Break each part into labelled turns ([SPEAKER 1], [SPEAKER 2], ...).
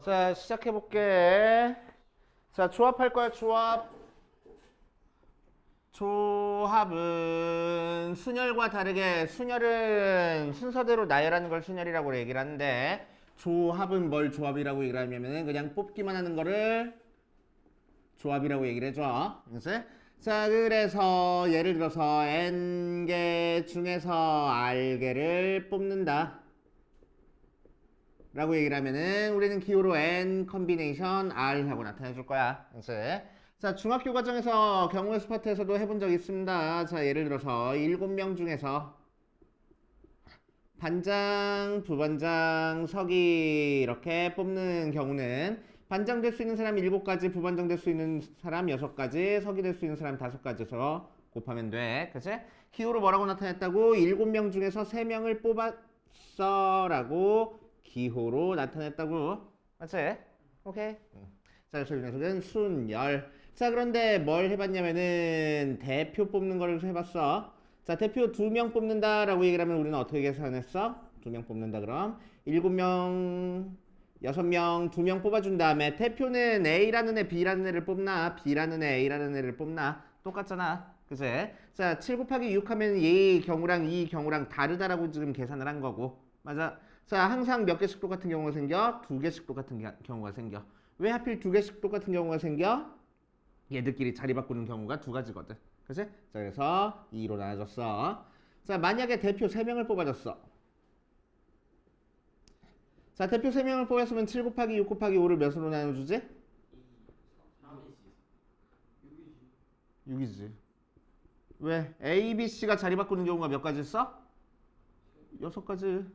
[SPEAKER 1] 자, 시작해볼게. 자, 조합할 거야, 조합. 조합은 순열과 다르게 순열은 순서대로 나열하는 걸 순열이라고 얘기를 하는데 조합은 뭘 조합이라고 얘기를 하냐면은 그냥 뽑기만 하는 거를 조합이라고 얘기를 해줘. 그치? 자, 그래서 예를 들어서 n개 중에서 r개를 뽑는다 라고 얘기를 하면은 우리는 기호로 n 컨비네이션 r 하고 나타내 줄 거야. 그치? 자, 중학교 과정에서 경우의 수 파트에서도 해본 적 있습니다. 자, 예를 들어서 7명 중에서 반장, 부반장, 서기 이렇게 뽑는 경우는 반장 될 수 있는 사람 7가지, 부반장 될 수 있는 사람 6가지, 서기 될 수 있는 사람 5가지에서 곱하면 돼. 그치? 기호로 뭐라고 나타냈다고? 7명 중에서 3명을 뽑았어 라고 기호로 나타냈다고. 맞지? 오케이. 자, 그래서 이 녀석은 순열. 자, 그런데 뭘 해봤냐면은 대표 뽑는 거를 해봤어. 자, 대표 2명 뽑는다 라고 얘기를 하면 우리는 어떻게 계산했어? 2명 뽑는다 그럼 7명 6명 2명 뽑아준 다음에 대표는 A라는 애 B라는 애를 뽑나 B라는 애 A라는 애를 뽑나 똑같잖아. 그치? 자, 7 곱하기 6 하면 이 경우랑 이 경우랑 다르다라고 지금 계산을 한 거고. 맞아. 자, 항상 몇 개씩 똑같은 경우가 생겨? 2개씩 똑같은 경우가 생겨. 왜 하필 2개씩 똑같은 경우가 생겨? 얘들끼리 자리 바꾸는 경우가 2가지거든. 그치? 자, 그래서 2로 나눠줬어. 자, 만약에 대표 3명을 뽑아줬어. 자, 대표 3명을 뽑았으면 7 곱하기 6 곱하기 5를 몇으로 나눠주지? 6이지. 왜? A, B, C가 자리 바꾸는 경우가 몇 가지 있어? 6가지.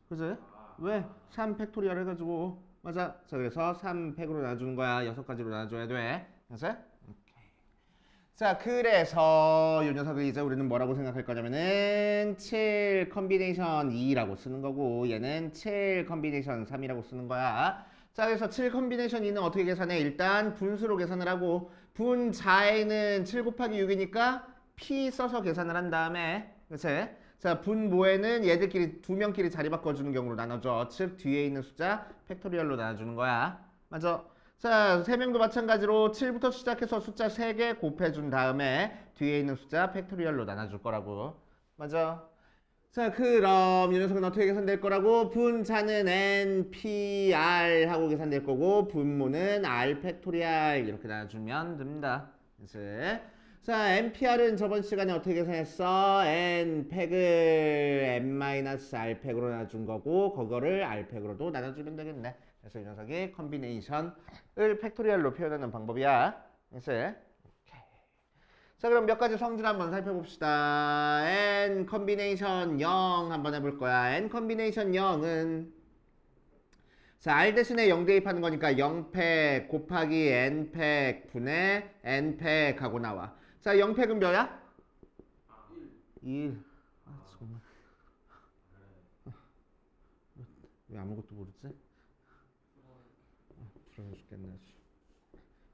[SPEAKER 1] 그치? 왜? 3 팩토리얼 해가지고. 맞아. 자, 그래서 3 팩으로 나눠주는 거야. 6가지로 나눠줘야 돼. 그치? 자, 그래서 이 녀석을 이제 우리는 뭐라고 생각할 거냐면은 7 컨비네이션 2라고 쓰는 거고 얘는 7 컨비네이션 3이라고 쓰는 거야. 자, 그래서 7 컨비네이션 2는 어떻게 계산해? 일단 분수로 계산을 하고 분자에는 7 곱하기 6이니까 P 써서 계산을 한 다음에 그치? 자, 분모에는 얘들끼리 2명끼리 자리 바꿔주는 경우로 나눠줘. 즉 뒤에 있는 숫자 팩토리얼로 나눠주는 거야. 맞아? 자, 3명도 마찬가지로 7부터 시작해서 숫자 3개 곱해준 다음에 뒤에 있는 숫자 팩토리얼로 나눠줄 거라고. 맞아? 자, 그럼 이 녀석은 어떻게 계산될 거라고? 분자는 NPR 하고 계산될 거고 분모는 R 팩토리얼 이렇게 나눠주면 됩니다. 그치? 자, NPR은 저번 시간에 어떻게 계산했어? N팩을 N-R 팩으로 나눠준 거고 그거를 R 팩으로도 나눠주면 되겠네. 그래서 이 녀석이 컨비네이션을 팩토리얼로 표현하는 방법이야. 그치? 자, 그럼 몇 가지 성질 한번 살펴봅시다. N 컨비네이션 0 한번 해볼 거야. N 컨비네이션 0은 자, R 대신에 0 대입하는 거니까 0팩 곱하기 N팩 분의 N팩 하고 나와. 자, 0팩은 몇이야? 1. 아, 정말. 왜 아무것도 모르지? 불안해 죽겠네.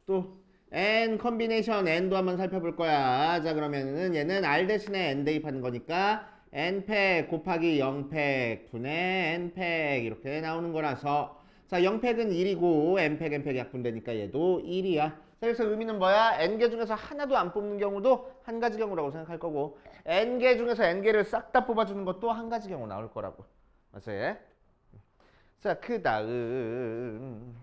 [SPEAKER 1] 또 N 컨비네이션 N도 한번 살펴볼 거야. 자, 그러면은 얘는 R 대신에 N 대입하는 거니까 N팩 곱하기 0팩 분의 N팩 이렇게 나오는 거라서 자, 0팩은 1이고 N팩 약분되니까 얘도 1이야. 자, 그래서 의미는 뭐야? N개 중에서 하나도 안 뽑는 경우도 한 가지 경우라고 생각할 거고 N개 중에서 N개를 싹 다 뽑아주는 것도 한 가지 경우 나올 거라고. 맞아요? 자, 그 다음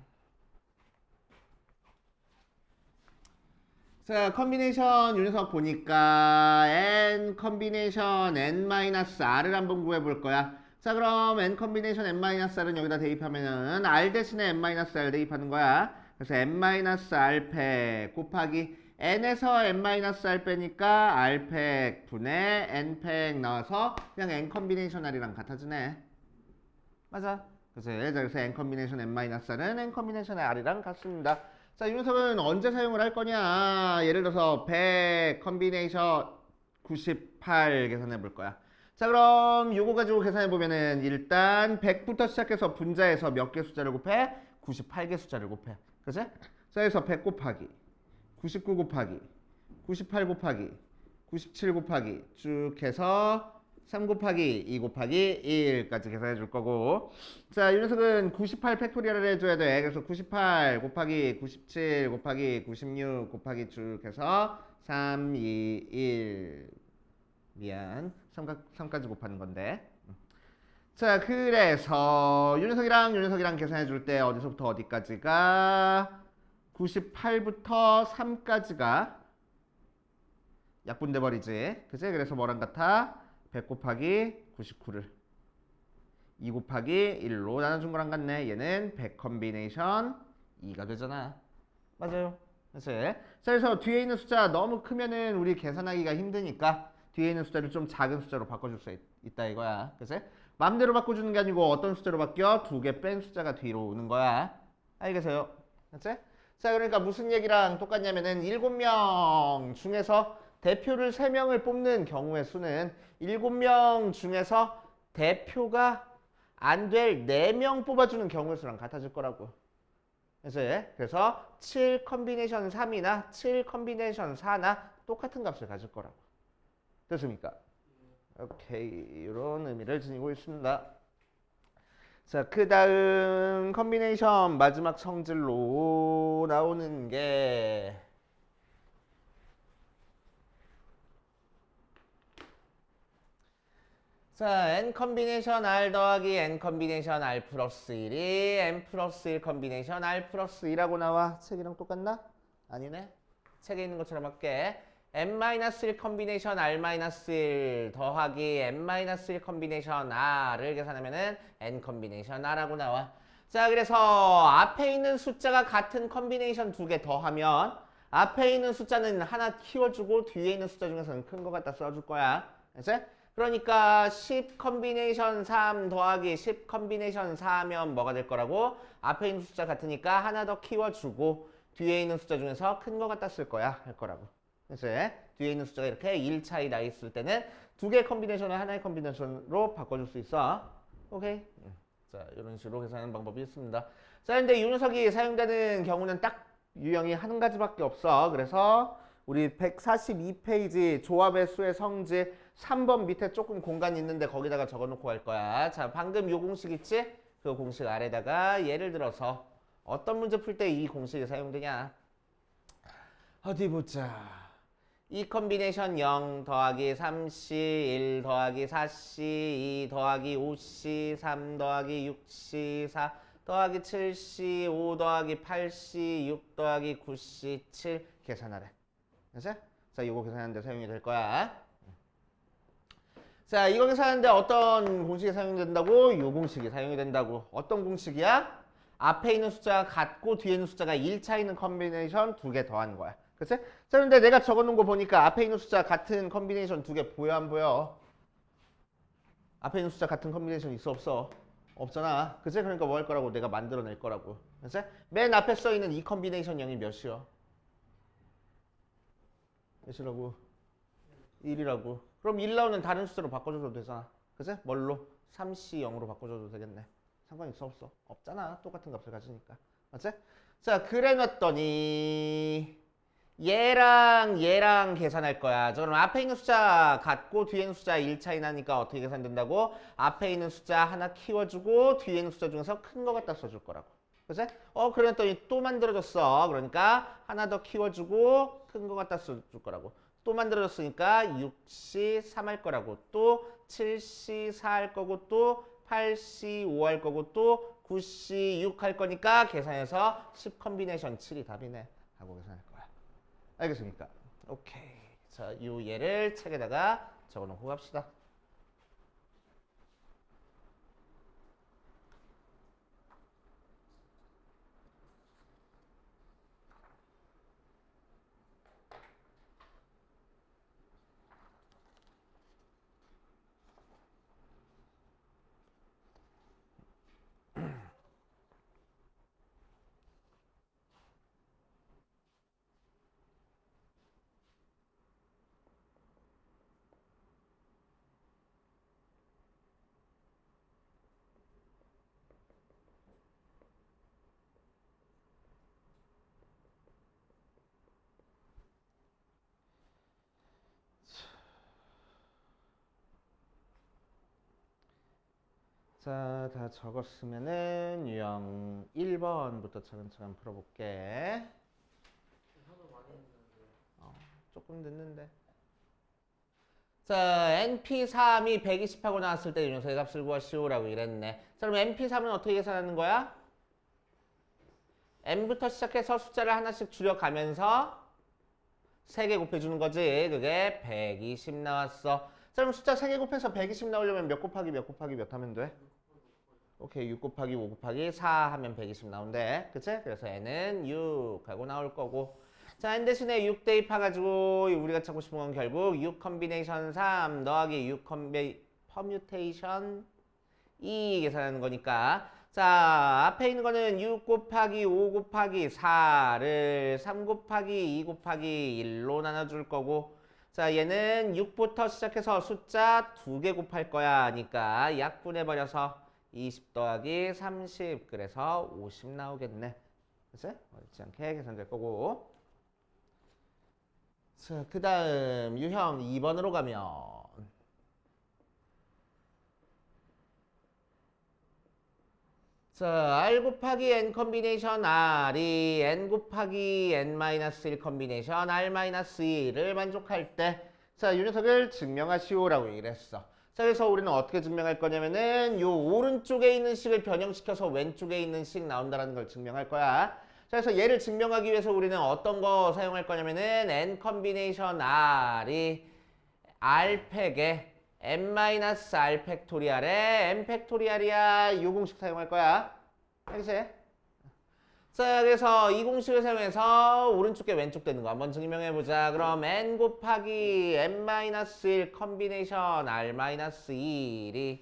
[SPEAKER 1] 자, 컨비네이션 이 녀석 보니까 N 컨비네이션 N-R을 한번 구해볼 거야. 자, 그럼 N 컨비네이션 N-R은 여기다 대입하면은 R 대신에 N-R 대입하는 거야. 그래서 N-R 팩 곱하기 N에서 N-R 빼니까 R 팩 분의 N 팩 나와서 그냥 N 컨비네이션 R이랑 같아지네. 맞아. 그래서 N 컨비네이션 N-R은 N 컨비네이션 R이랑 같습니다. 자, 이 녀석은 언제 사용을 할 거냐? 예를 들어서 100 컨비네이션 98 계산해 볼 거야. 자, 그럼 요거 가지고 계산해 보면은 일단 100부터 시작해서 분자에서 몇 개 숫자를 곱해? 98개 숫자를 곱해. 그치? 자, 그래서 100 곱하기 99 곱하기 98 곱하기 97 곱하기 쭉 해서 3 곱하기 2 곱하기 1까지 계산해 줄 거고. 자, 이 녀석은 98 팩토리얼을 해줘야 돼. 그래서 98 곱하기 97 곱하기 96 곱하기 쭉 해서 3, 2, 1. 미안. 3까지 곱하는 건데. 자, 그래서 이 녀석이랑 계산해 줄 때 어디서부터 어디까지가 98부터 3까지가 약분돼 버리지. 그치? 그래서 뭐랑 같아? 100 곱하기 99를 2 곱하기 1로 나눠준 거랑 같네. 얘는 100 컨비네이션 2가 되잖아. 맞아요. 그치? 자, 그래서 뒤에 있는 숫자 너무 크면은 우리 계산하기가 힘드니까 뒤에 있는 숫자를 좀 작은 숫자로 바꿔줄 수 있다 이거야. 그치? 맘대로 바꿔주는 게 아니고 어떤 숫자로 바뀌어? 2개 뺀 숫자가 뒤로 오는 거야. 알겠어요? 그치? 자, 그러니까 무슨 얘기랑 똑같냐면은 7명 중에서 대표를 3명을 뽑는 경우의 수는 7명 중에서 대표가 안 될 4명 뽑아주는 경우의 수랑 같아질 거라고. 그래서 7 컨비네이션 3이나 7 컨비네이션 4나 똑같은 값을 가질 거라고. 됐습니까? 오케이. 이런 의미를 지니고 있습니다. 자, 그 다음 컨비네이션 마지막 성질로 나오는 게 자, n 컨비네이션 r 더하기 n 컨비네이션 r 플러스 1이 n 플러스 1 컨비네이션 r 플러스 2라고 나와. 책이랑 똑같나? 아니네. 책에 있는 것처럼 할게. n-1 컨비네이션 r-1 더하기 n-1 컨비네이션 r을 계산하면은 n 컨비네이션 r라고 나와. 자, 그래서 앞에 있는 숫자가 같은 컨비네이션 2개 더하면 앞에 있는 숫자는 하나 키워주고 뒤에 있는 숫자 중에서는 큰 거 갖다 써줄 거야. 알지? 그러니까 10 컨비네이션 3 더하기 10 컨비네이션 4하면 뭐가 될 거라고? 앞에 있는 숫자 같으니까 하나 더 키워주고 뒤에 있는 숫자 중에서 큰 거 갖다 쓸 거야 할 거라고. 그래서 뒤에 있는 숫자가 이렇게 1 차이 나 있을 때는 2개의 컨비네이션을 하나의 컨비네이션으로 바꿔줄 수 있어. 오케이? 자, 이런 식으로 계산하는 방법이 있습니다. 자, 근데 이 녀석이 사용되는 경우는 딱 유형이 한 가지밖에 없어. 그래서 우리 142페이지 조합의 수의 성질 3번 밑에 조금 공간이 있는데 거기다가 적어놓고 갈 거야. 자, 방금 요 공식 있지? 그 공식 아래다가 예를 들어서 어떤 문제 풀 때 이 공식이 사용되냐? 어디 보자. 이 컨비네이션 0 더하기 3C 1 더하기 4C 2 더하기 5C 3 더하기 6C 4 더하기 7C 5 더하기 8C 6 더하기 9C 7 계산하래. 그래서 자, 이거 계산하는데 사용이 될 거야. 자, 이거 계산하는데 어떤 공식이 사용이 된다고? 이 공식이 사용이 된다고. 어떤 공식이야? 앞에 있는 숫자가 같고 뒤에 있는 숫자가 1차 있는 컨비네이션 2개 더하는 거야. 그치? 자, 근데 내가 적어놓은 거 보니까 앞에 있는 숫자 같은 컨비네이션 2개 보여 안 보여? 앞에 있는 숫자 같은 컨비네이션 있어 없어? 없잖아. 그치? 그러니까 뭐 할 거라고? 내가 만들어낼 거라고. 그치? 맨 앞에 써있는 이 컨비네이션 0이 몇이요? 몇이라고? 1이라고. 그럼 1 나오는 다른 숫자로 바꿔줘도 되잖아. 그치? 뭘로? 3C 0으로 바꿔줘도 되겠네. 상관 있어 없어? 없잖아. 똑같은 값을 가지니까. 맞지? 자, 그래 놨더니 얘랑 계산할 거야. 그럼 앞에 있는 숫자 같고 뒤에 있는 숫자 1 차이 나니까 어떻게 계산된다고? 앞에 있는 숫자 하나 키워주고 뒤에 있는 숫자 중에서 큰 거 갖다 써줄 거라고. 그치? 그래 놨더니 또 만들어졌어. 그러니까 하나 더 키워주고 큰 거 갖다 써줄 거라고. 또 만들어졌으니까 6C 3 할 거라고. 또 7C 4 할 거고 또 8C 5 할 거고 또 9C 6 할 거니까 계산해서 10 컨비네이션 7이 답이네 하고 계산할 거야. 알겠습니까? 오케이. 자, 이 예를 책에다가 적어놓고 갑시다. 자, 다 적었으면은 유형 1번부터 차근차근 풀어볼게. 조금 늦는데. 자, NP3이 120하고 나왔을 때 이 녀석의 값을 구하시오라고 이랬네. 자, 그럼 NP3은 어떻게 계산하는 거야? N부터 시작해서 숫자를 하나씩 줄여가면서 3개 곱해주는 거지. 그게 120 나왔어. 자, 그럼 숫자 3개 곱해서 120 나오려면 몇 곱하기 몇 하면 돼? 오케이, 6 곱하기 5 곱하기 4 하면 120 나온대. 그치? 그래서 N은 6 하고 나올 거고. 자, N 대신에 6 대입해가지고 우리가 찾고 싶은 건 결국 6 컨비네이션 3 더하기 6 퍼뮤테이션 2 계산하는 거니까. 자, 앞에 있는 거는 6 곱하기 5 곱하기 4를 3 곱하기 2 곱하기 1로 나눠줄 거고. 자, 얘는 6부터 시작해서 숫자 2개 곱할 거야 하니까 약분해버려서 20 더하기 30 그래서 50 나오겠네. 그치? 어렵지 않게 계산될 거고. 자, 그 다음 유형 2번으로 가면 자, R 곱하기 N 컨비네이션 R이 N 곱하기 N-1 컨비네이션 R-2를 만족할 때 자, 이 녀석을 증명하시오라고 얘기를 했어. 자, 그래서 우리는 어떻게 증명할 거냐면은 요 오른쪽에 있는 식을 변형시켜서 왼쪽에 있는 식 나온다는 걸 증명할 거야. 자, 그래서 얘를 증명하기 위해서 우리는 어떤 거 사용할 거냐면은 N 컨비네이션 R이 R팩에 n-r 팩토리알에 n 팩토리알이야 이 공식 사용할 거야. 알겠지? 자, 그래서 이 공식을 사용해서 오른쪽 게 왼쪽 되는 거 한번 증명해보자. 그럼 n 곱하기 n-1 컨비네이션 r-1이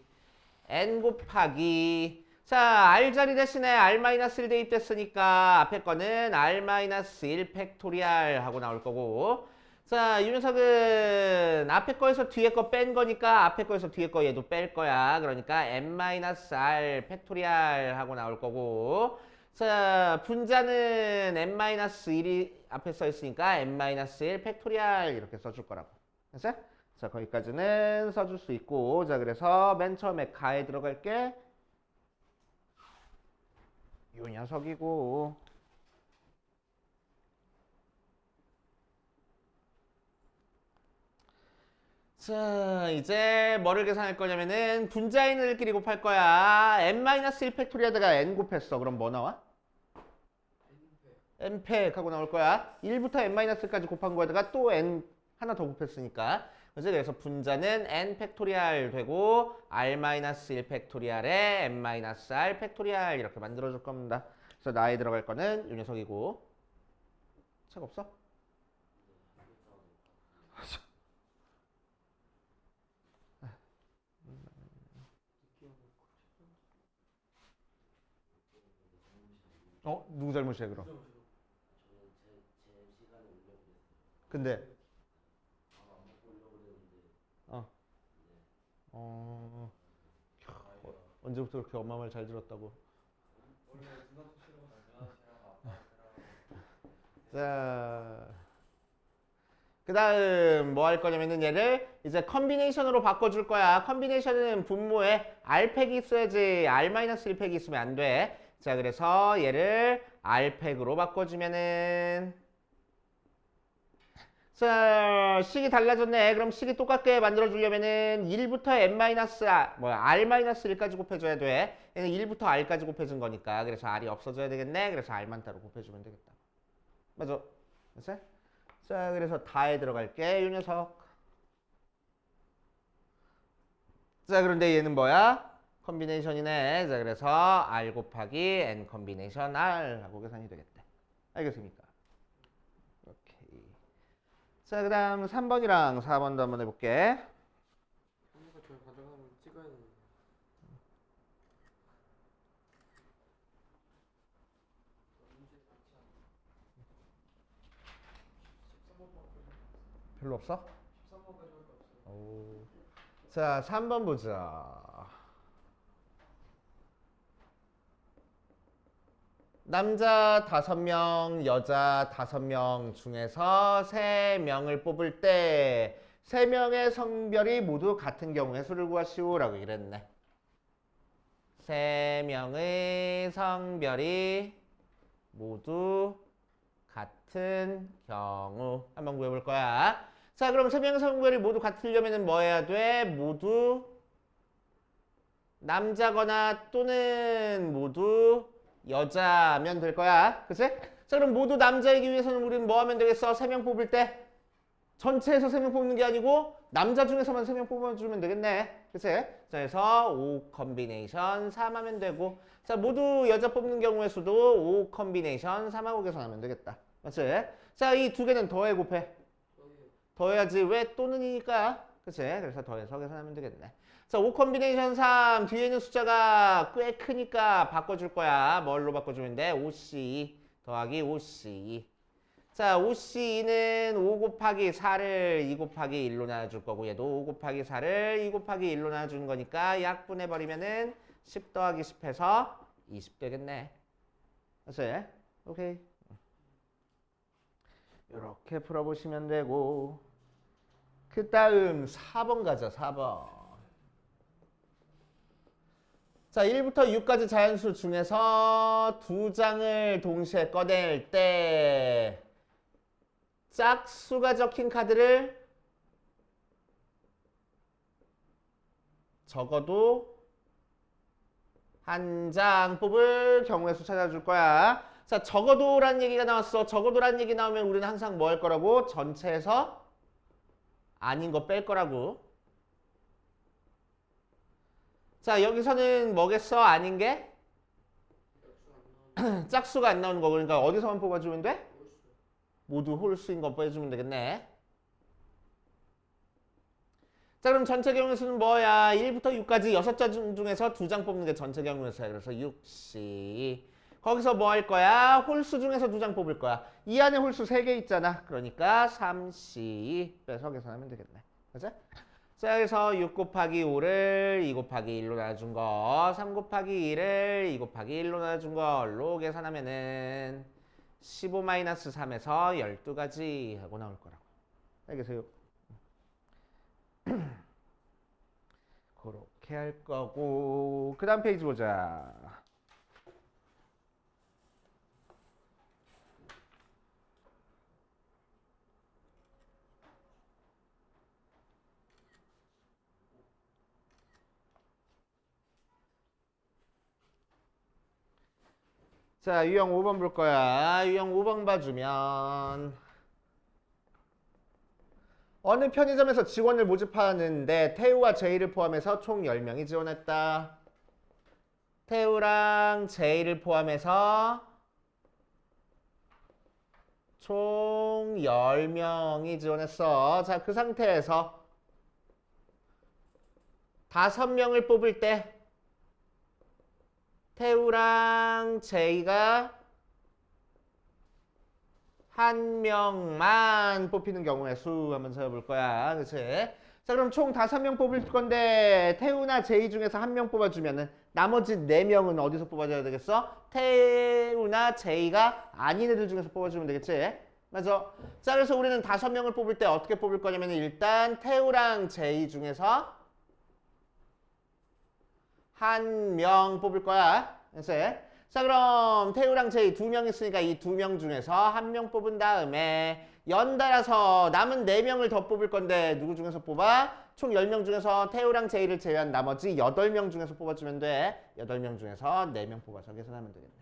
[SPEAKER 1] n 곱하기 자, r자리 대신에 r-1 대입됐으니까 앞에 거는 r-1 팩토리알 하고 나올 거고 자, 이 녀석은 앞에 거에서 뒤에 거 뺀 거니까 앞에 거에서 뒤에 거 얘도 뺄 거야. 그러니까 n-r 팩토리알 하고 나올 거고 자, 분자는 n-1이 앞에 써 있으니까 n-1 팩토리알 이렇게 써줄 거라고. 됐어? 자, 거기까지는 써줄 수 있고 자, 그래서 맨 처음에 가에 들어갈게 요 녀석이고 자, 이제 뭐를 계산할 거냐면은 분자 n들끼리 곱할 거야. n-1 팩토리아드가 n 곱했어. 그럼 뭐 나와? n팩 하고 나올 거야. 1부터 n-까지 곱한 거에다가 또 n 하나 더 곱했으니까. 그래서 분자는 n 팩토리알 되고 r-1 팩토리알에 n-r 팩토리알 이렇게 만들어줄 겁니다. 그래서 나에 들어갈 거는 이 녀석이고. 책 없어? 누구 잘못이야 그럼? 근데 어, 언제부터 그렇게 엄마 말 잘 들었다고? 자, 그 다음 뭐 할 거냐면은 얘를 이제 컨비네이션으로 바꿔줄 거야. 컨비네이션은 분모에 R팩이 있어야지 R-1팩이 있으면 안 돼. 자, 그래서 얘를 R팩으로 바꿔주면은 자, 식이 달라졌네. 그럼 식이 똑같게 만들어주려면은 1부터 R-1까지 곱해줘야 돼. 얘는 1부터 R까지 곱해준 거니까. 그래서 R이 없어져야 되겠네. 그래서 R만 따로 곱해주면 되겠다. 맞아? 됐어? 자, 그래서 다에 들어갈게. 이 녀석. 자, 그런데 얘는 뭐야? 컨비네이션이네. 자, 그래서 R 곱하기 N 컨비네이션 R 하고 계산이 되겠대. 알겠습니까? 오케이. 자, 그 다음 3번이랑 4번도 한번 해볼게. 별로 없어? 오. 자, 3번 보자. 남자 5명, 여자 5명 중에서 3명을 뽑을 때 3명의 성별이 모두 같은 경우의 수를 구하시오라고 이랬네. 세 명의 성별이 모두 같은 경우 한번 구해볼 거야. 자, 그럼 세 명의 성별이 모두 같으려면 뭐 해야 돼? 모두 남자거나 또는 모두 여자면 될 거야. 그치? 자, 그럼 모두 남자이기 위해서는 우리는 뭐 하면 되겠어? 세 명 뽑을 때 전체에서 세 명 뽑는 게 아니고 남자 중에서만 세 명 뽑아주면 되겠네. 그치? 자, 그래서 5 컨비네이션 3 하면 되고, 자, 모두 여자 뽑는 경우에서도 5 컨비네이션 3하고 계산하면 되겠다. 맞지? 자, 이 두 개는 더해 곱해? 더해야지. 왜? 또는이니까. 그치? 그래서 더해서 계산하면 되겠네. 자, 5 컨비네이션 3 뒤에 있는 숫자가 꽤 크니까 바꿔줄 거야. 뭘로 바꿔주면 돼? 5C 더하기 5C. 자, 5C는 5 곱하기 4를 2 곱하기 1로 나눠줄 거고, 얘도 5 곱하기 4를 2 곱하기 1로 나눠주는 거니까 약분해버리면은 10 더하기 10 해서 20 되겠네. 됐어요? 오케이. 이렇게 풀어보시면 되고, 그 다음 4번 가자. 4번. 자, 1부터 6까지 자연수 중에서 두 장을 동시에 꺼낼 때 짝수가 적힌 카드를 적어도 한 장 뽑을 경우의 수 찾아줄 거야. 자, 적어도라는 얘기가 나왔어. 적어도라는 얘기 나오면 우리는 항상 뭐 할 거라고? 전체에서 아닌 거 뺄 거라고. 자, 여기서는 뭐겠어? 아닌 게? 짝수가 안 나오는 거. 그러니까 어디서만 뽑아주면 돼? 모두 홀수인 거 빼주면 되겠네. 자, 그럼 전체 경우의 수는 뭐야? 1부터 6까지 6장 중에서 2장 뽑는 게 전체 경우의 수야. 그래서 6C. 거기서 뭐 할 거야? 홀수 중에서 2장 뽑을 거야. 이 안에 홀수 3개 있잖아. 그러니까 3C 빼서 계산하면 되겠네. 그치? 자, 그래서 6 곱하기 5를 2 곱하기 1로 나눠준 거, 3 곱하기 2를 2 곱하기 1로 나눠준 걸로 계산하면은 15-3에서 12가지 하고 나올 거라고. 알겠어요? 그렇게 할 거고, 그 다음 페이지 보자. 자, 유형 5번 볼 거야. 유형 5번 봐주면 어느 편의점에서 직원을 모집하는데 태우와 제이를 포함해서 총 10명이 지원했다. 태우랑 제이를 포함해서 총 10명이 지원했어. 자, 그 상태에서 5명을 뽑을 때 태우랑 제이가 한 명만 뽑히는 경우의 수 한번 찾아볼 거야. 그치? 자, 그럼 총 5명 뽑을 건데 태우나 제이 중에서 한 명 뽑아주면은 나머지 4명은 어디서 뽑아줘야 되겠어? 태우나 제이가 아닌 애들 중에서 뽑아주면 되겠지? 맞아. 자, 그래서 우리는 5명을 뽑을 때 어떻게 뽑을 거냐면 일단 태우랑 제이 중에서 한 명 뽑을 거야. 그치? 자, 그럼 태우랑 제이 2명 있으니까 이 2명 중에서 한 명 뽑은 다음에 연달아서 남은 4명을 더 뽑을 건데 누구 중에서 뽑아? 총 10명 중에서 태우랑 제이를 제외한 나머지 8명 중에서 뽑아주면 돼. 8명 중에서 4명 뽑아서 계산하면 되겠네.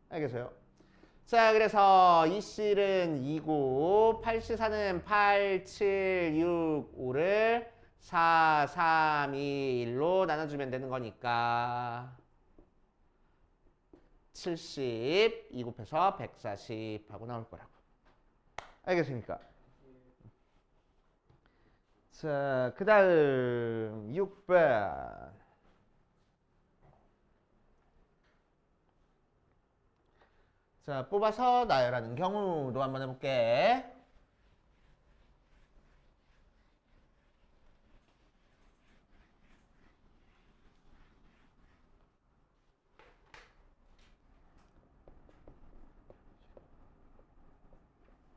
[SPEAKER 1] 알겠어요? 자, 그래서 이 C는 2고 8C4는 8, 7, 6, 5를 4, 3, 2, 1로 나눠주면 되는 거니까 70, 2 곱해서 140 하고 나올 거라고. 알겠습니까? 자, 그 다음 6번. 자, 뽑아서 나열하는 경우도 한번 해볼게.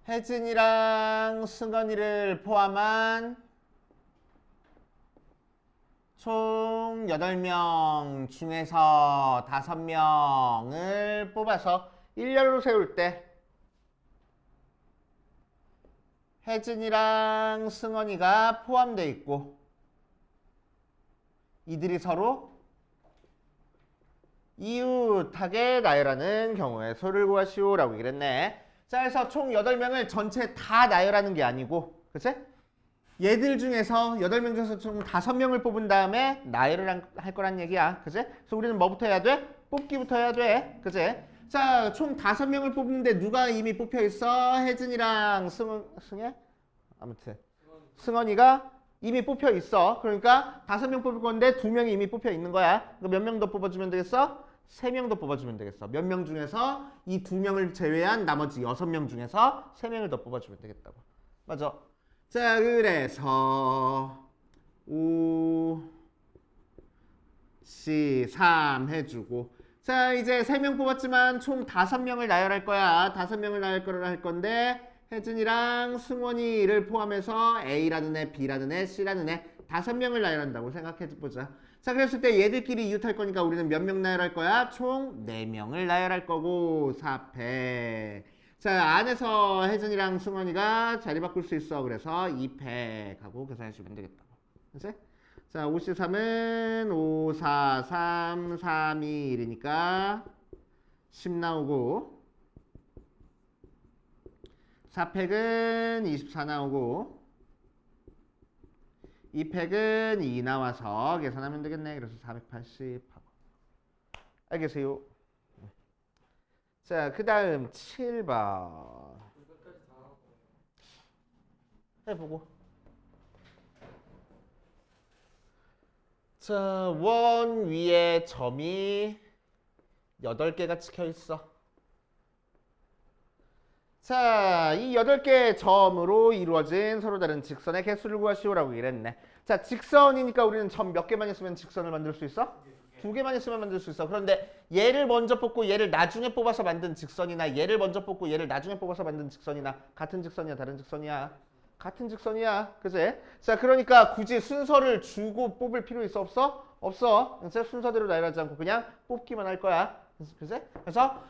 [SPEAKER 1] 혜진이랑 승건이를 포함한 총 8명 중에서 5명을 뽑아서 일렬로 세울 때 혜진이랑 승원이가 포함되어 있고 이들이 서로 이웃하게 나열하는 경우에 소를 구하시오 라고 얘기를 했네. 자, 그래서 총 8명을 전체 다 나열하는 게 아니고, 그치? 얘들 중에서 8명 중에서 총 5명을 뽑은 다음에 나열을 할 거란 얘기야. 그치? 그래서 우리는 뭐부터 해야 돼? 뽑기부터 해야 돼. 그치? 자, 총 5명을 뽑는데 누가 이미 뽑혀 있어? 혜진이랑 승혜? 아무튼 승원이가 이미 뽑혀 있어. 그러니까 5명 뽑을 건데 2명이 이미 뽑혀 있는 거야. 몇 명 더 뽑아주면 되겠어? 3명 더 뽑아주면 되겠어. 몇 명 중에서 이 2명을 제외한 나머지 6명 중에서 3명을 더 뽑아주면 되겠다고. 맞아. 자, 그래서 5, C, 3 해주고 자, 이제 3명 뽑았지만 총 5명을 나열할 거야. 5명을 나열 할 건데 혜진이랑 승원이를 포함해서 A라는 애, B라는 애, C라는 애 5명을 나열한다고 생각해보자. 자, 그랬을 때 얘들끼리 이웃할 거니까 우리는 몇 명 나열할 거야? 총 4명을 나열할 거고 4패. 자, 안에서 혜진이랑 승원이가 자리 바꿀 수 있어. 그래서 2패 하고 계산해주면 되겠다고. 그치? 자, 53은 5, 4, 3, 3, 2, 1이니까 10 나오고 4팩은 24 나오고 2팩은 2 나와서 계산하면 되겠네. 그래서 480 하고. 알겠어요? 자, 그 다음 7번 해보고. 자, 원 위에 점이 8개가 찍혀 있어. 자, 이 8개의 점으로 이루어진 서로 다른 직선의 개수를 구하시오라고 이랬네. 자, 직선이니까 우리는 점 몇 개만 있으면 직선을 만들 수 있어? 2개만 있으면 만들 수 있어. 그런데 얘를 먼저 뽑고 얘를 나중에 뽑아서 만든 직선이나 얘를 먼저 뽑고 얘를 나중에 뽑아서 만든 직선이나 같은 직선이야, 다른 직선이야? 같은 직선이야. 그치? 자, 그러니까 굳이 순서를 주고 뽑을 필요 있어? 없어? 없어. 그래서 순서대로 나열하지 않고 그냥 뽑기만 할 거야. 그치? 그래서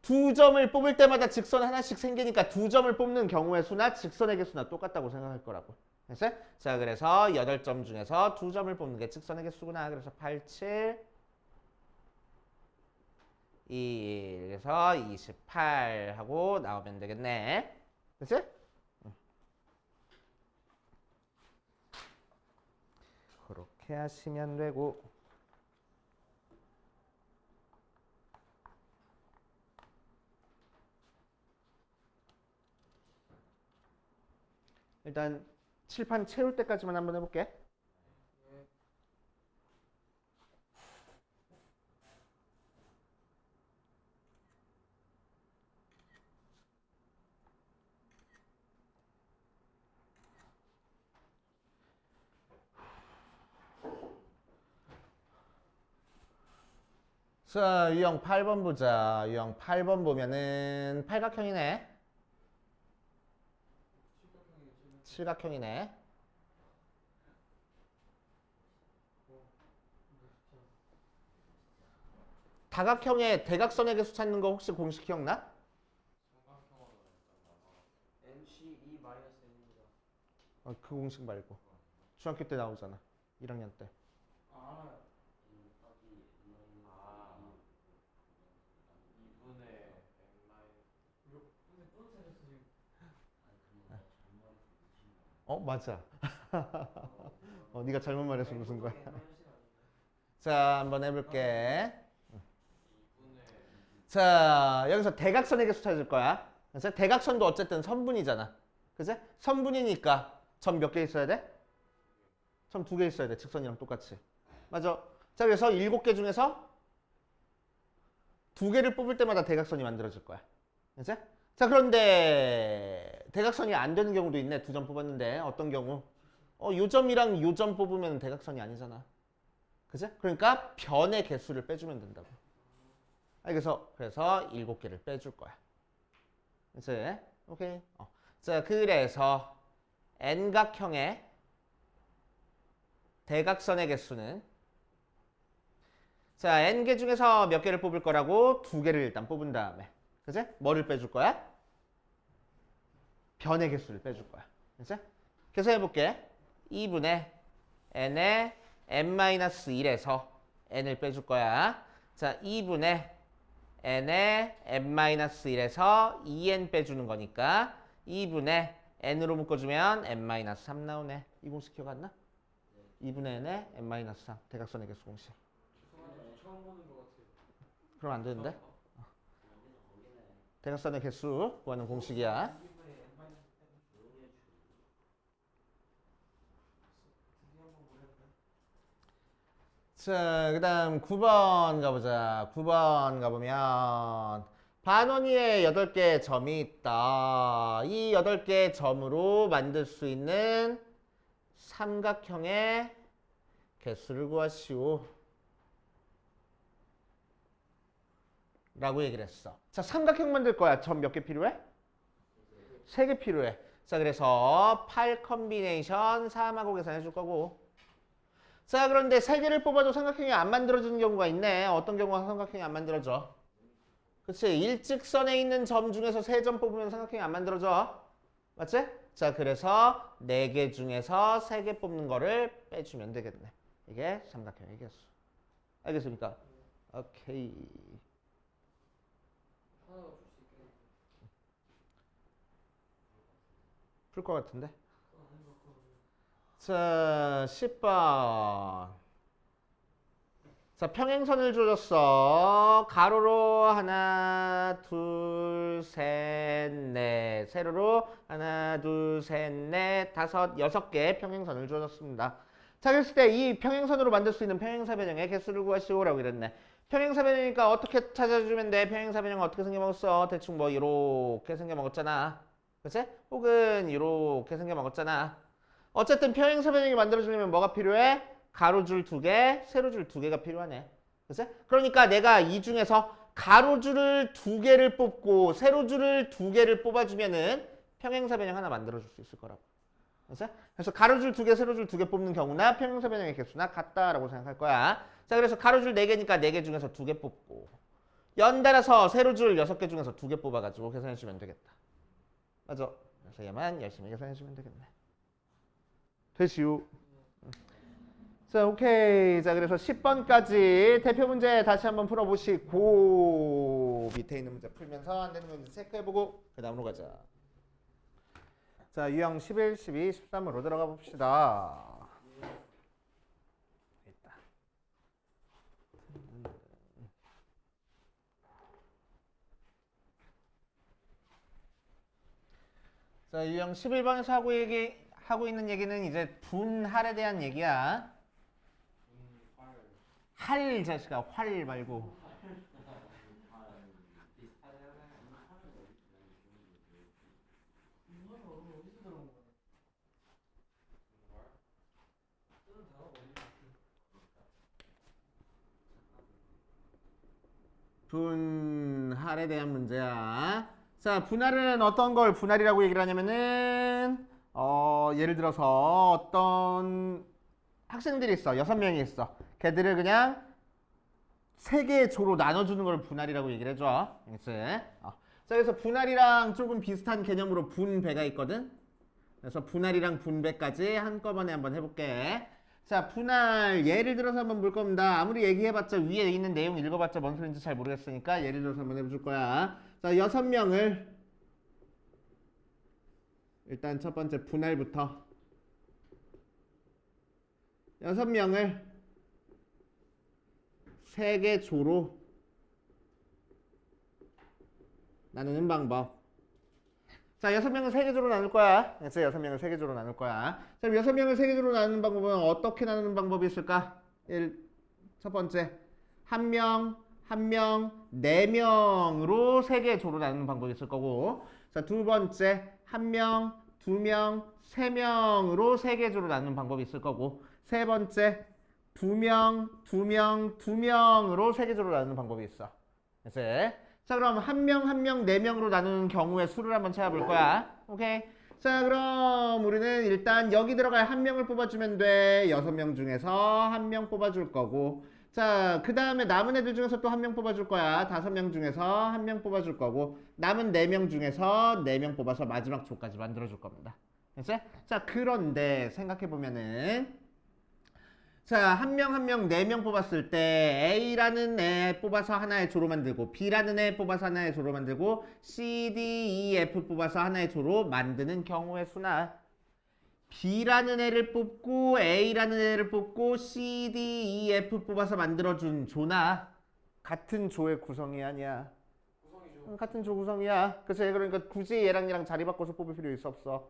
[SPEAKER 1] 2점을 뽑을 때마다 직선 하나씩 생기니까 2점을 뽑는 경우의 수나 직선의 개수나 똑같다고 생각할 거라고. 그치? 자, 그래서 8점 중에서 2점을 뽑는 게 직선의 개수구나. 그래서 8, 7, 2, 그래서 28 하고 나오면 되겠네. 그치? 그렇게 하시면 되고. 일단 칠판 채울 때까지만 한번 해볼게. 자, 유형 8번 보자. 유형 8번 보면은 팔각형이네. 칠각형이네. 다각형의 대각선의 개수 찾는 거 혹시 공식 기억나? 그 공식 말고 중학교 때 나오잖아. 1학년 때. 맞아. 네가 잘못 말해서 무슨 거야. 자, 한번 해볼게. 자, 여기서 대각선의 개수 찾을 거야. 그래서 대각선도 어쨌든 선분이잖아. 그치? 선분이니까 점 몇 개 있어야 돼? 점 2개 있어야 돼. 직선이랑 똑같이. 맞아. 자, 그래서 7개 중에서 2개를 뽑을 때마다 대각선이 만들어질 거야. 그치? 자, 그런데 대각선이 안 되는 경우도 있네. 2점 뽑았는데 어떤 경우? 요 점이랑 요 점 뽑으면 대각선이 아니잖아. 그치? 그러니까 변의 개수를 빼주면 된다고. 그래서 7개를 빼줄 거야. 그치? 오케이. 자, 그래서 N각형의 대각선의 개수는 자 n개 중에서 몇 개를 뽑을 거라고? 2개를 일단 뽑은 다음에 그치? 뭐를 빼줄 거야? 변의 개수를 빼줄 거야. 그치? 그래서 해볼게. 2분의 n의 n-1에서 n을 빼줄 거야. 자, 2분의 n의 n-1에서 2n 빼주는 거니까 2분의 n으로 묶어주면 n-3 나오네. 이 공식 기억 안 나? 2분의 n의 n-3 대각선의 개수 공식.
[SPEAKER 2] 처음 보는 것 같아요.
[SPEAKER 1] 그럼 안 되는데? 대각선의 개수 구하는 공식이야. 자, 그 다음 9번 가보자. 9번 가보면 반원위에 8개의 점이 있다. 이 8개의 점으로 만들 수 있는 삼각형의 개수를 구하시오. 라고 얘기를 했어. 자, 삼각형 만들 거야. 점 몇 개 필요해? 3개 필요해. 자, 그래서 8 컨비네이션 3하고 계산해 줄 거고. 자, 그런데 3개를 뽑아도 삼각형이 안 만들어지는 경우가 있네. 어떤 경우가 삼각형이 안 만들어져? 그치? 일직선에 있는 점 중에서 3점 뽑으면 삼각형이 안 만들어져. 맞지? 자, 그래서 4개 중에서 3개 뽑는 거를 빼주면 되겠네. 이게 삼각형의 개수. 알겠습니까? 오케이.
[SPEAKER 2] 하나가 줄 수 있겠네.
[SPEAKER 1] 풀 것 같은데? 자, 10번. 자, 평행선을 줘줬어. 가로로 하나, 둘, 셋, 넷. 세로로 하나, 둘, 셋, 넷, 다섯, 6개 평행선을 줘줬습니다. 자, 그랬을 때 이 평행선으로 만들 수 있는 평행사 변형의 개수를 구하시오라고 이랬네. 평행사 변형이니까 어떻게 찾아주면 돼? 평행사 변형은 어떻게 생겨먹었어? 대충 뭐 이렇게 생겨먹었잖아. 그치? 혹은 이렇게 생겨먹었잖아. 어쨌든 평행사 변형이 만들어지려면 뭐가 필요해? 가로줄 2개, 세로줄 2개가 필요하네. 그치? 그러니까 내가 이 중에서 가로줄을 2개를 뽑고 세로줄을 2개를 뽑아주면은 평행사 변형 하나 만들어줄 수 있을 거라고. 그치? 그래서 가로줄 2개, 세로줄 2개 뽑는 경우나 평행사 변형의 개수나 같다라고 생각할 거야. 자, 그래서 가로줄 4개니까 4개 중에서 2개 뽑고 연달아서 세로줄 6개 중에서 2개 뽑아가지고 계산해주면 되겠다. 맞아. 그래서 얘만 열심히 계산해주면 되겠네. 되시오. 자, 오케이. 자, 그래서 10번까지 대표 문제 다시 한번 풀어보시고 밑에 있는 문제 풀면서 안 되는 문제 체크해보고 그 다음으로 가자. 자, 유형 11, 12, 13으로 들어가 봅시다. 있다. 자, 유형 11번에서 하고 있는 얘기는 이제 분할에 대한 얘기야. 할 자식아, 활 말고. 분할에 대한 문제야. 자, 분할은 어떤 걸 분할이라고 얘기를 하냐면은 예를 들어서 어떤 학생들이 있어. 6명이 있어. 걔들을 그냥 3개의 조로 나눠주는 걸 분할이라고 얘기를 해줘. 알겠지? 자, 그래서 분할이랑 조금 비슷한 개념으로 분배가 있거든. 그래서 분할이랑 분배까지 한꺼번에 한번 해볼게. 자, 분할 예를 들어서 한번 볼 겁니다. 아무리 얘기해봤자 위에 있는 내용 읽어봤자 뭔 소리인지 잘 모르겠으니까 예를 들어서 한번 해볼 거야. 자, 6명을 일단 첫 번째 분할부터 6명을 3개 조로 나누는 방법. 자, 6명을 3개 조로 나눌 거야. 그래서 6명을 3개 조로 나눌 거야. 자, 6명을 3개 조로 나누는 방법은 어떻게 나누는 방법이 있을까? 첫 번째, 한 명, 4명으로 3개 조로 나누는 방법이 있을 거고. 자, 두 번째, 1명, 2명, 3명으로 3개 조로 나누는 방법이 있을 거고. 세 번째, 2명, 2명으로 3개 조로 나누는 방법이 있어. 그래서 자, 그럼 1명, 4명으로 나누는 경우의 수를 한번 찾아볼 거야. 오케이. 자, 그럼 우리는 일단 여기 들어갈 한 명을 뽑아주면 돼. 6명 중에서 한 명 뽑아줄 거고. 자, 그 다음에 남은 애들 중에서 또 한 명 뽑아줄 거야. 5명 중에서 한 명 뽑아줄 거고. 남은 4명 중에서 4명 뽑아서 마지막 조까지 만들어줄 겁니다. 됐지? 자, 그런데 생각해보면은 자, 한 명 한 명 4명 뽑았을 때 A라는 애 뽑아서 하나의 조로 만들고 B라는 애 뽑아서 하나의 조로 만들고 C, D, E, F 뽑아서 하나의 조로 만드는 경우의 수나 B라는 애를 뽑고 A라는 애를 뽑고 C, D, E, F 뽑아서 만들어준 조나 같은 조의 구성이 아니야.
[SPEAKER 2] 구성이죠.
[SPEAKER 1] 같은 조 구성이야. 그치? 그러니까 굳이 얘랑 얘랑 자리 바꿔서 뽑을 필요 있어 없어?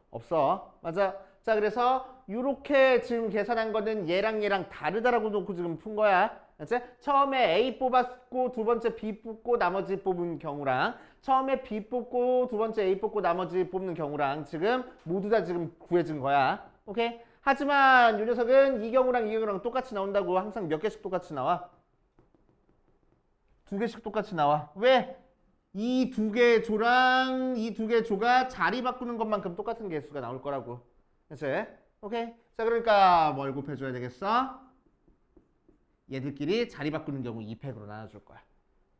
[SPEAKER 1] 없어. 맞아. 자, 그래서 이렇게 지금 계산한 거는 얘랑 얘랑 다르다라고 놓고 지금 푼 거야. 알았지? 처음에 A 뽑았고 두 번째 B 뽑고 나머지 뽑은 경우랑 처음에 B 뽑고 두 번째 A 뽑고 나머지 뽑는 경우랑 지금 모두 다 지금 구해진 거야. 오케이? 하지만 이 녀석은 이 경우랑 이 경우랑 똑같이 나온다고 항상 몇 개씩 똑같이 나와? 2개씩 똑같이 나와. 왜? 이 2개의 조랑 이 2개의 조가 자리 바꾸는 것만큼 똑같은 개수가 나올 거라고. 그치? 오케이? 자, 그러니까 뭘 곱해줘야 되겠어? 얘들끼리 자리 바꾸는 경우 2팩으로 나눠줄 거야.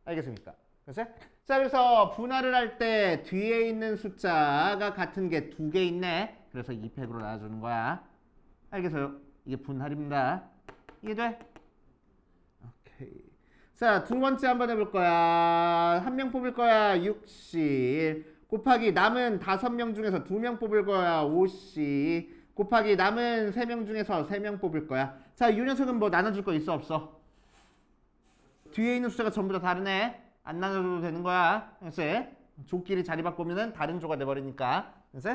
[SPEAKER 1] 알겠습니까? 그치? 자, 그래서 분할을 할 때 뒤에 있는 숫자가 같은 게 2개 있네. 그래서 2팩으로 나눠주는 거야. 알겠어요? 이게 분할입니다. 이해돼? 오케이. 자, 두 번째 한번 해볼 거야. 한 명 뽑을 거야. 60 곱하기 남은 5명 중에서 2명 뽑을 거야. 50 곱하기 남은 3명 중에서 3명 뽑을 거야. 자, 이 녀석은 뭐 나눠줄 거 있어 없어? 뒤에 있는 숫자가 전부 다 다르네. 안 나눠줘도 되는 거야. 그치? 조끼리 자리 바꾸면은 다른 조가 돼버리니까. 그치?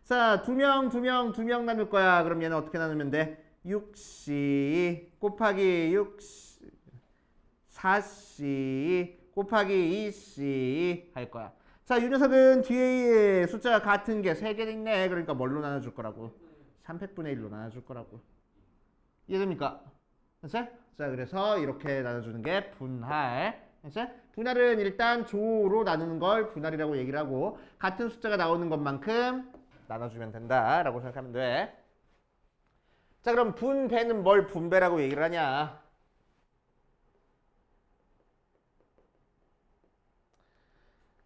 [SPEAKER 1] 자, 2명 나눌 거야. 그럼 얘는 어떻게 나누면 돼? 60 곱하기 60 4C 곱하기 2C 할 거야. 자, 이 녀석은 뒤에 숫자가 같은 게 3개 있네. 그러니까 뭘로 나눠줄 거라고? 300분의 1로 나눠줄 거라고. 이해됩니까? 그치? 자, 그래서 이렇게 나눠주는 게 분할. 그치? 분할은 일단 조로 나누는 걸 분할이라고 얘기를 하고 같은 숫자가 나오는 것만큼 나눠주면 된다라고 생각하면 돼. 자, 그럼 분배는 뭘 분배라고 얘기를 하냐?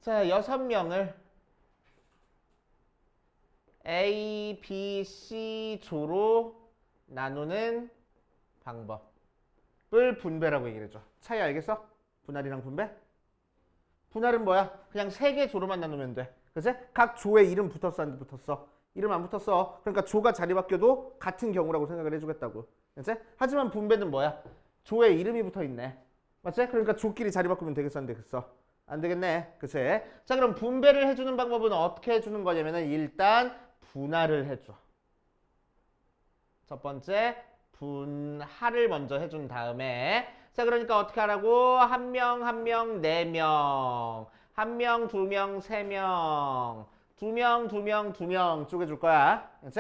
[SPEAKER 1] 자, 6명을 A, B, C 조로 나누는 방법을 분배라고 얘기를 해줘. 차이 알겠어? 분할이랑 분배? 분할은 뭐야? 그냥 3개 조로만 나누면 돼. 그치? 각 조에 이름 붙었어, 안 붙었어? 이름 안 붙었어. 그러니까 조가 자리 바뀌어도 같은 경우라고 생각을 해주겠다고. 그치? 하지만 분배는 뭐야? 조에 이름이 붙어 있네. 맞지? 그러니까 조끼리 자리 바꾸면 되겠어, 안 되겠어? 안 되겠네. 그치? 자, 그럼 분배를 해주는 방법은 어떻게 해주는 거냐면은 일단 분할을 해줘. 첫 번째 분할을 먼저 해준 다음에 자, 그러니까 어떻게 하라고? 한 명, 4명, 한 명, 2명, 3명, 2명, 2명, 2명 쪼개줄 거야. 그치?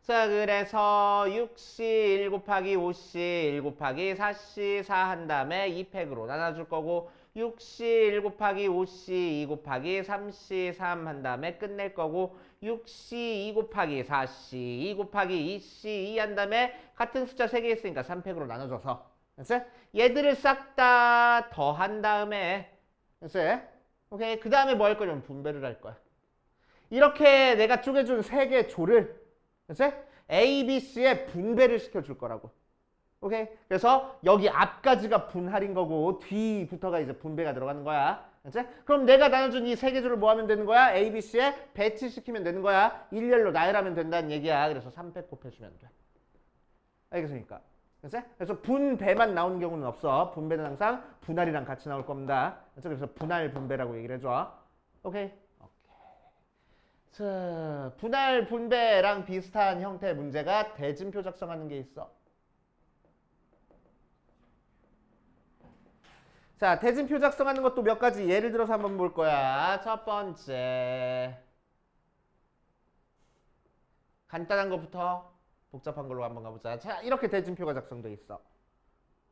[SPEAKER 1] 자, 그래서 6C 1 곱하기 5C 1 곱하기 4C 4 한 다음에 2팩으로 나눠줄 거고 6C 1 곱하기 5C 2 곱하기 3C 3 한 다음에 끝낼 거고 6C 2 곱하기 4C 2 곱하기 2C 2 한 다음에 같은 숫자 3개 있으니까 3팩으로 나눠줘서 됐어? 얘들을 싹 다 더한 다음에 됐어? 오케이? 그 다음에 뭐 할 거냐면 분배를 할 거야. 이렇게 내가 쪼개준 3개 조를 됐어? A, B, C에 분배를 시켜줄 거라고. 오케이? 그래서 여기 앞까지가 분할인 거고 뒤부터가 이제 분배가 들어가는 거야. 그치? 그럼 내가 나눠준 이 3개 조를 뭐 하면 되는 거야? A, B, C에 배치시키면 되는 거야. 일렬로 나열하면 된다는 얘기야. 그래서 300 곱해주면 돼. 알겠습니까? 그치? 그래서 분배만 나오는 경우는 없어. 분배는 항상 분할이랑 같이 나올 겁니다. 그치? 그래서 분할 분배라고 얘기를 해줘. 오케이? 자, 분할 분배랑 비슷한 형태의 문제가 대진표 작성하는 게 있어. 자, 대진표 작성하는 것도 몇 가지 예를 들어서 한번 볼 거야. 첫 번째. 간단한 것부터 복잡한 걸로 한번 가보자. 자, 이렇게 대진표가 작성돼 있어.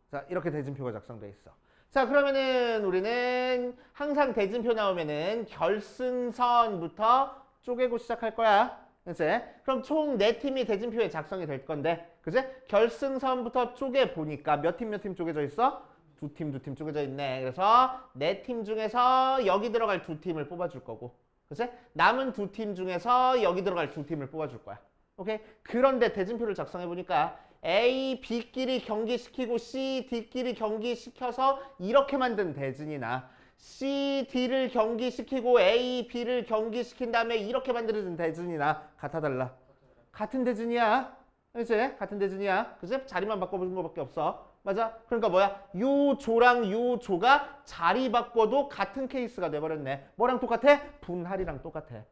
[SPEAKER 1] 자, 이렇게 대진표가 작성돼 있어. 자, 그러면은 우리는 항상 대진표 나오면은 결승선부터 쪼개고 시작할 거야. 그치? 그럼 총 4팀이 대진표에 작성이 될 건데, 그치? 결승선부터 쪼개 보니까 몇 팀 쪼개져 있어? 두 팀 쪼개져 있네. 그래서 4팀 중에서 여기 들어갈 2팀을 뽑아줄 거고, 그치? 남은 2팀 중에서 여기 들어갈 2팀을 뽑아줄 거야. 오케이? 그런데 대진표를 작성해 보니까 A, B끼리 경기시키고 C, D끼리 경기시켜서 이렇게 만든 대진이나 C, D를 경기시키고 A, B를 경기시킨 다음에 이렇게 만들어진 대진이나 같아 달라? 같은 대진이야. 그치? 같은 대진이야. 그치? 자리만 바꿔보는 거밖에 없어. 맞아? 그러니까 뭐야? 요 조랑 요 조가 자리 바꿔도 같은 케이스가 돼버렸네. 뭐랑 똑같아? 분할이랑 똑같아.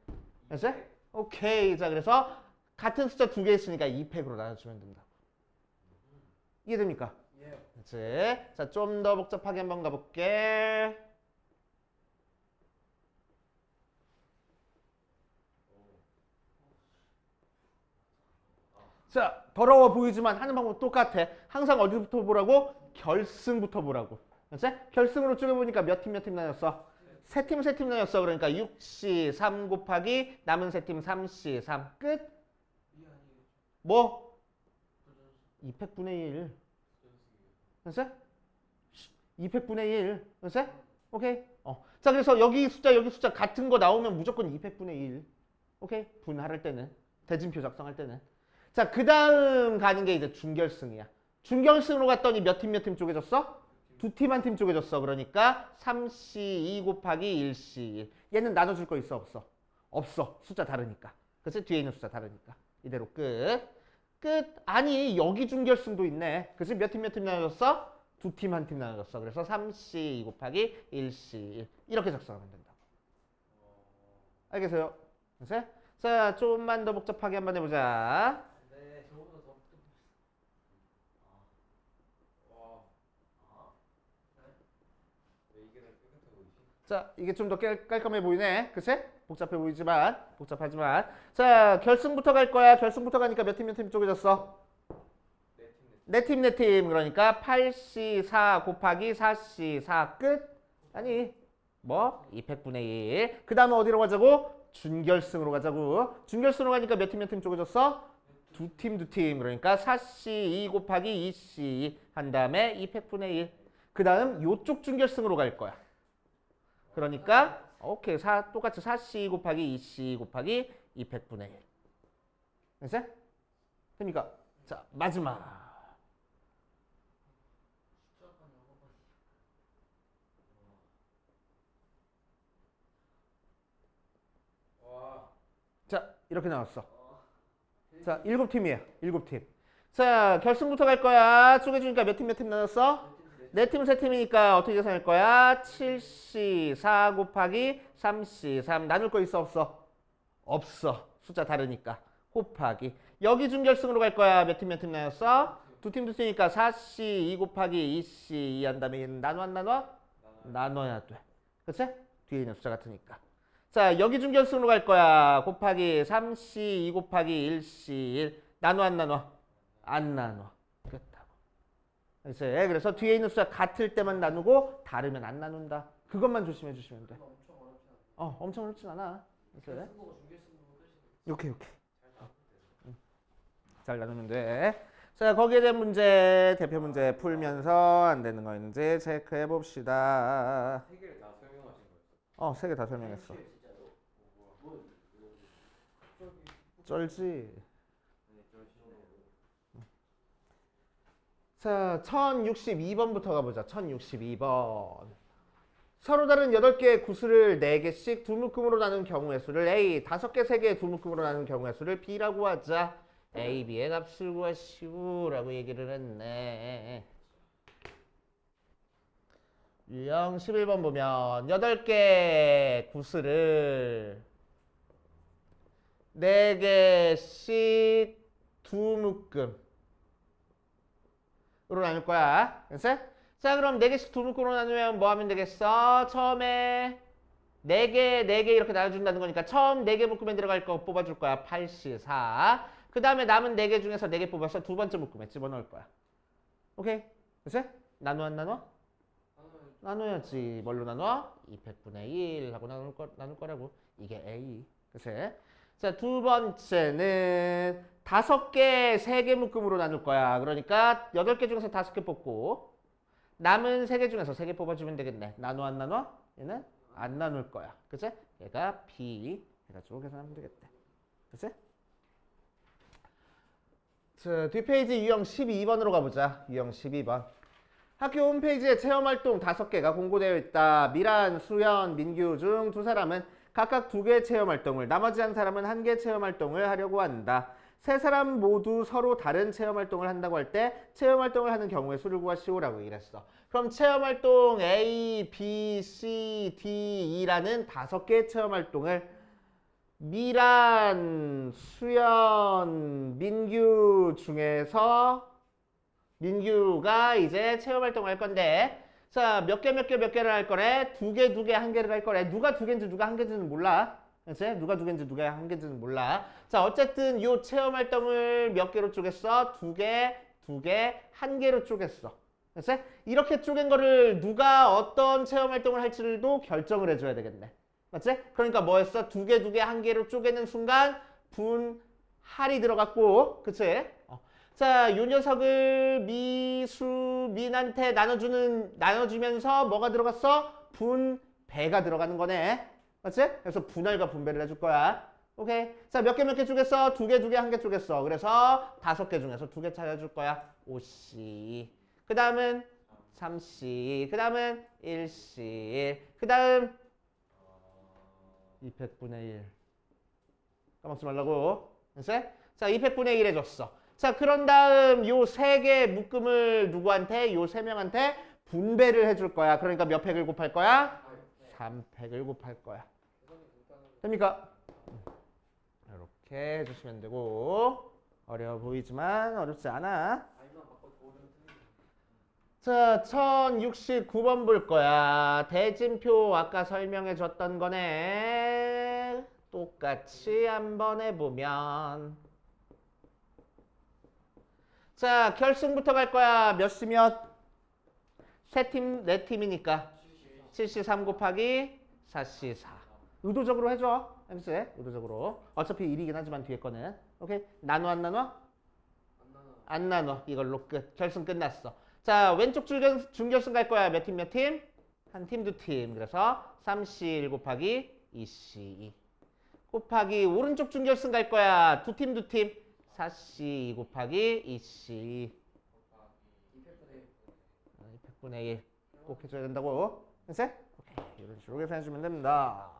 [SPEAKER 1] 그치? 오케이. 자, 그래서 같은 숫자 2개 있으니까 2팩으로 나눠주면 된다. 이해됩니까?
[SPEAKER 2] 예.
[SPEAKER 1] 그치? 자, 좀 더 복잡하게 한번 가볼게. 자, 더러워 보이지만 하는 방법 똑같아. 항상 어디부터 보라고? 결승부터 보라고. 그치? 결승으로 쪼개보니까 몇 팀 나눴어? 세 팀 나눴어. 그러니까 6C 3 곱하기 남은 세 팀 3C 3 끝? 뭐? 200분의 1. 됐어? 200분의 1. 됐어? 오케이? 자, 그래서 여기 숫자 같은 거 나오면 무조건 200분의 1. 오케이? 분할할 때는. 대진표 작성할 때는. 자, 그 다음 가는 게 이제 준결승이야. 준결승으로 갔더니 몇 팀 쪼개졌어? 2팀 한 팀 쪼개졌어. 그러니까 3C 2 곱하기 1C 1. 얘는 나눠줄 거 있어? 없어? 없어. 숫자 다르니까. 그치? 뒤에 있는 숫자 다르니까. 이대로 끝. 끝. 아니, 여기 준결승도 있네. 그치? 몇 팀 나눠졌어? 2팀 한 팀 나눠졌어. 그래서 3C 2 곱하기 1C 1. 이렇게 작성하면 된다. 알겠어요? 그치? 자, 조금만 더 복잡하게 한번 해보자.
[SPEAKER 2] 네, 저거보다 더 왜 이게 더 깨끗해 보이지?
[SPEAKER 1] 자, 이게 좀 더 깔끔해 보이네. 그치? 복잡하지만. 자, 결승부터 갈 거야. 결승부터 가니까 몇 팀 쪼개졌어? 네 팀. 그러니까 8C 4 곱하기 4C 4 끝? 아니, 뭐? 200분의 1. 그 다음에 어디로 가자고? 준결승으로 가자고. 준결승으로 가니까 몇 팀 쪼개졌어? 2팀. 그러니까 4C 2 곱하기 2C 한 다음에 200분의 1. 그 다음 요쪽 준결승으로 갈 거야. 그러니까 오케이. 똑같이 4C 곱하기 2C 곱하기 200분의 1. 됐어? 됩니까? 자, 마지막. 자, 이렇게 나왔어. 자, 7팀이야. 7팀. 자, 결승부터 갈 거야. 쪼개주니까 몇 팀 나눴어? 4팀, 3팀이니까 어떻게 계산할 거야? 7C 4 곱하기 3C 3. 나눌 거 있어? 없어? 없어. 숫자 다르니까. 곱하기. 여기 준결승으로 갈 거야. 몇 팀 나눴어? 2팀이니까 4C 2 곱하기 2C 2 한 다음에 얘는 나눠 안 나눠? 나눠야 돼. 그치? 뒤에 있는 숫자 같으니까. 자, 여기 준결승으로 갈 거야. 곱하기 3C 2 곱하기 1C 1. 나눠 안 나눠? 안 나눠. 끝하고. 그래서 뒤에 있는 숫자 같을 때만 나누고 다르면 안 나눈다. 그것만 조심해 주시면 돼.
[SPEAKER 2] 엄청 어렵지 않아.
[SPEAKER 1] 엄청 어렵진 않아.
[SPEAKER 2] 승부고 중결승부고 끝이
[SPEAKER 1] 오케이. 잘 나누면 돼. 자, 거기에 대한 문제, 대표 문제 풀면서 안 되는 거 있는지 체크해 봅시다.
[SPEAKER 2] 세 개를 다 설명하신 거예요?
[SPEAKER 1] 3개 다 설명했어.
[SPEAKER 2] 진짜로? 뭐
[SPEAKER 1] 쩔지.
[SPEAKER 2] 네, 좀 쉽네요.
[SPEAKER 1] 자, 1062번부터 가보자. 1062번. 서로 다른 8개의 구수를 4개씩 두 묶음으로 나눈 경우의 수를 A, 5개, 3개의 두 묶음으로 나눈 경우의 수를 B라고 하자. A, B의 값을 구하시오라고 얘기를 했네. 유형 11번 보면 8개 구수를 4개씩 두 묶음으로 나눌 거야. 됐어? 자, 그럼 4개씩 두 묶음으로 나누면 뭐 하면 되겠어? 처음에 4개 이렇게 나눠준다는 거니까 처음 4개 묶음에 들어갈 거 뽑아줄 거야. 8C 4. 그 다음에 남은 4개 중에서 4개 뽑아서 두 번째 묶음에 집어넣을 거야. 오케이? 됐어? 나눠 안 나눠? 나눠야지. 뭘로 나눠? 200분의 1 하고 나눌 거라고. 이게 A. 그치? 자, 두 번째는 5개, 3개 묶음으로 나눌 거야. 그러니까 8개 중에서 5개 뽑고 남은 3개 중에서 3개 뽑아주면 되겠네. 나눠 안 나눠? 얘는 안 나눌 거야. 그치? 얘가 B 해가지고 계산하면 되겠대. 그치? 자, 뒷페이지 유형 12번으로 가보자. 유형 12번. 학교 홈페이지에 체험활동 5개가 공고되어 있다. 미란, 수현, 민규 중 2사람은 각각 2개 체험활동을, 나머지 한 사람은 1개 체험활동을 하려고 한다. 3사람 모두 서로 다른 체험활동을 한다고 할 때 체험활동을 하는 경우의 수를 구하시오라고 얘기했어. 그럼 체험활동 A, B, C, D, E라는 5개의 체험활동을 미란, 수연, 민규 중에서 민규가 이제 체험활동을 할 건데, 자, 몇 개를 할 거래? 2개, 1개를 할 거래. 누가 2개인지 누가 1개인지는 몰라. 그치? 누가 2개인지 누가 1개인지는 몰라. 자, 어쨌든 요 체험활동을 몇 개로 쪼갰어? 2개, 1개로 쪼갰어. 그치? 이렇게 쪼갠 거를 누가 어떤 체험활동을 할지도 결정을 해줘야 되겠네. 맞지? 그러니까 뭐였어? 2개, 1개로 쪼개는 순간 분할이 들어갔고, 그치? 자, 요 녀석을 민한테 나눠주면서 뭐가 들어갔어? 분배가 들어가는 거네. 맞지? 그래서 분할과 분배를 해줄 거야. 오케이. 자, 몇 개 쪼갰어? 2개, 1개 쪼갰어. 그래서 5개 중에서 2개 찾아줄 거야. 5C. 그 다음은 3C. 그 다음은 1C. 그 다음 200분의 1. 까먹지 말라고. 됐어? 자, 200분의 1 해줬어. 자, 그런 다음 요 3개 묶음을 누구한테? 요 3명한테 분배를 해줄 거야. 그러니까 몇 팩을 곱할 거야? 3팩을 곱할 거야. 됩니까? 이렇게 해주시면 되고, 어려워 보이지만 어렵지 않아. 자, 1069번 볼 거야. 대진표 아까 설명해 줬던 거네. 똑같이 한번 해보면, 자, 결승부터 갈 거야. 몇 시 몇? 3팀, 4팀이니까 7C3 곱하기 4C4. 의도적으로 해줘. MC 의도적으로. 어차피 1이긴 하지만 뒤에 거는. 오케이? 나눠 안 나눠? 안 나눠. 이걸로 끝. 결승 끝났어. 자, 왼쪽 준결승 갈 거야. 몇 팀, 몇 팀? 한 팀, 2팀. 그래서 3C1 곱하기 2C2 곱하기 오른쪽 준결승 갈 거야. 2팀, 2팀. 4C 곱하기 2C 200분의 1 꼭 해줘야 된다고. 됐어? 오케이. 이런 식으로 계산해주면 됩니다.